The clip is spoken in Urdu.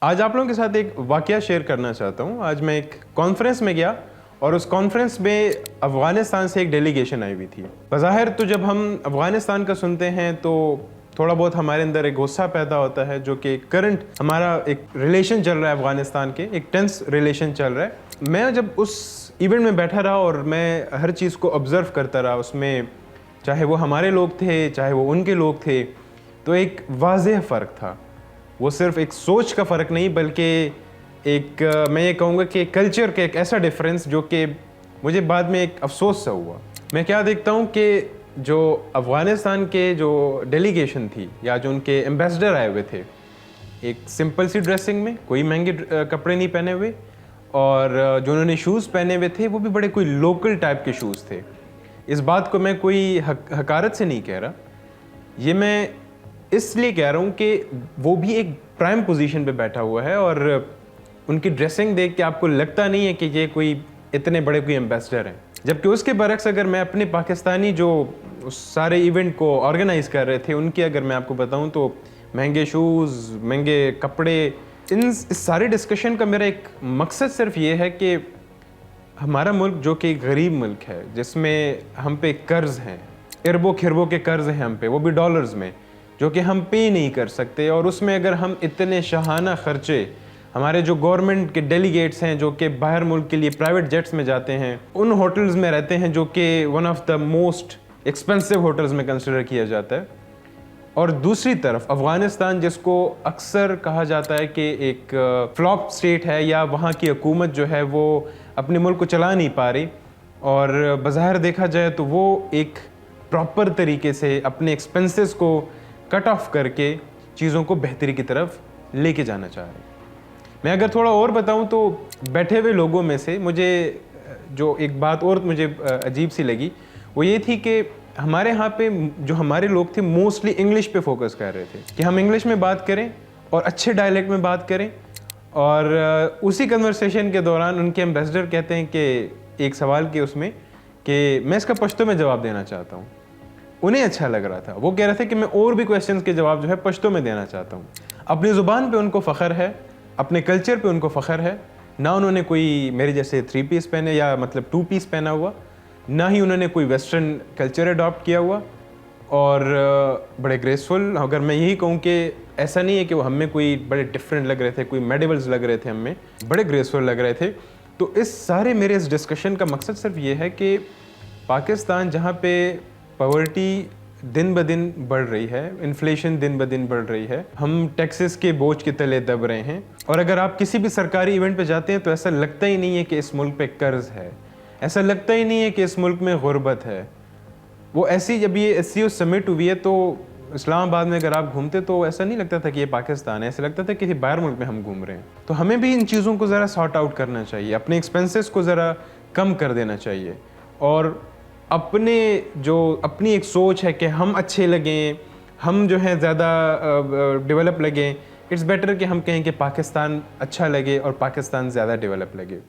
آج آپ لوگوں کے ساتھ ایک واقعہ شیئر کرنا چاہتا ہوں. آج میں ایک کانفرنس میں گیا اور اس کانفرنس میں افغانستان سے ایک ڈیلیگیشن آئی ہوئی تھی. بظاہر تو جب ہم افغانستان کا سنتے ہیں تو تھوڑا بہت ہمارے اندر ایک غصہ پیدا ہوتا ہے، جو کہ کرنٹ ہمارا ایک ریلیشن چل رہا ہے افغانستان کے، ایک ٹینس ریلیشن چل رہا ہے. میں جب اس ایونٹ میں بیٹھا رہا اور میں ہر چیز کو آبزرو کرتا رہا، اس میں چاہے وہ ہمارے لوگ تھے چاہے وہ ان کے لوگ تھے، تو ایک واضح فرق تھا. وہ صرف ایک سوچ کا فرق نہیں، بلکہ ایک میں یہ کہوں گا کہ کلچر کا ایک ایسا ڈفرینس جو کہ مجھے بعد میں ایک افسوس سا ہوا. میں کیا دیکھتا ہوں کہ جو افغانستان کے جو ڈیلیگیشن تھی یا جو ان کے ایمبیسڈر آئے ہوئے تھے، ایک سمپل سی ڈریسنگ میں، کوئی مہنگے کپڑے نہیں پہنے ہوئے، اور جو انہوں نے شوز پہنے ہوئے تھے وہ بھی بڑے کوئی لوکل ٹائپ کے شوز تھے. اس بات کو میں کوئی حقارت سے نہیں کہہ رہا، یہ میں اس لیے کہہ رہا ہوں کہ وہ بھی ایک پرائم پوزیشن پہ بیٹھا ہوا ہے، اور ان کی ڈریسنگ دیکھ کے آپ کو لگتا نہیں ہے کہ یہ کوئی اتنے بڑے کوئی ایمبیسڈر ہیں. جبکہ اس کے برعکس اگر میں اپنے پاکستانی جو اس سارے ایونٹ کو آرگنائز کر رہے تھے ان کی اگر میں آپ کو بتاؤں تو مہنگے شوز، مہنگے کپڑے، اس سارے ڈسکشن کا میرا ایک مقصد صرف یہ ہے کہ ہمارا ملک جو کہ ایک غریب ملک ہے، جس میں ہم پہ قرض ہیں، اربوں کھربوں کے قرض ہیں ہم پہ، وہ بھی ڈالرز میں، جو کہ ہم پے نہیں کر سکتے. اور اس میں اگر ہم اتنے شاہانہ خرچے، ہمارے جو گورنمنٹ کے ڈیلیگیٹس ہیں جو کہ باہر ملک کے لیے پرائیویٹ جیٹس میں جاتے ہیں، ان ہوٹلز میں رہتے ہیں جو کہ one of the most expensive hotels میں کنسیڈر کیا جاتا ہے. اور دوسری طرف افغانستان، جس کو اکثر کہا جاتا ہے کہ ایک فلاپ سٹیٹ ہے، یا وہاں کی حکومت جو ہے وہ اپنے ملک کو چلا نہیں پا رہی، اور بظاہر دیکھا جائے تو وہ ایک پراپر طریقے سے اپنے ایکسپنسز کو کٹ آف کر کے چیزوں کو بہتری کی طرف لے کے جانا چاہ رہے ہیں. میں اگر تھوڑا اور بتاؤں تو بیٹھے ہوئے لوگوں میں سے مجھے جو ایک بات اور مجھے عجیب سی لگی، وہ یہ تھی کہ ہمارے ہاں پہ جو ہمارے لوگ تھے موسٹلی انگلش پہ فوکس کر رہے تھے کہ ہم انگلش میں بات کریں اور اچھے ڈائلیکٹ میں بات کریں. اور اسی کنورسیشن کے دوران ان کے ایمبیسڈر کہتے ہیں کہ ایک سوال کے اس میں کہ میں اس کا پشتو میں جواب دینا چاہتا ہوں. انہیں اچھا لگ رہا تھا، وہ کہہ رہے تھے کہ میں اور بھی کویسچنز کے جواب جو ہے پشتو میں دینا چاہتا ہوں. اپنی زبان پہ ان کو فخر ہے، اپنے کلچر پہ ان کو فخر ہے. نہ انہوں نے کوئی میرے جیسے 3 پیس پہنے یا مطلب 2 پیس پہنا ہوا، نہ ہی انہوں نے کوئی ویسٹرن کلچر اڈاپٹ کیا ہوا، اور بڑے گریسفل. اگر میں یہی کہوں کہ ایسا نہیں ہے کہ وہ ہم میں کوئی بڑے ڈفرینٹ لگ رہے تھے، کوئی میڈیولز لگ رہے تھے، ہم میں بڑے گریسفل لگ رہے تھے. تو اس سارے میرے اس ڈسکشن کا مقصد صرف یہ ہے کہ پاکستان جہاں پہ پاورٹی دن بدن بڑھ رہی ہے، انفلیشن دن بدن بڑھ رہی ہے، ہم ٹیکسز کے بوجھ کے تلے دب رہے ہیں، اور اگر آپ کسی بھی سرکاری ایونٹ پہ جاتے ہیں تو ایسا لگتا ہی نہیں ہے کہ اس ملک پہ قرض ہے، ایسا لگتا ہی نہیں ہے کہ اس ملک میں غربت ہے. وہ ایسی جب یہ SCO سمٹ ہوئی ہے تو اسلام آباد میں اگر آپ گھومتے تو ایسا نہیں لگتا تھا کہ یہ پاکستان ہے، ایسا لگتا تھا کہ باہر ملک میں ہم گھوم رہے ہیں. تو ہمیں بھی ان چیزوں کو ذرا سارٹ آؤٹ کرنا چاہیے، اپنے ایکسپنسز کو ذرا کم کر دینا چاہیے، اور اپنی ایک سوچ ہے کہ ہم اچھے لگیں، ہم جو ہیں زیادہ ڈیولپ لگیں. اٹس بیٹر کہ ہم کہیں کہ پاکستان اچھا لگے اور پاکستان زیادہ ڈیولپ لگے.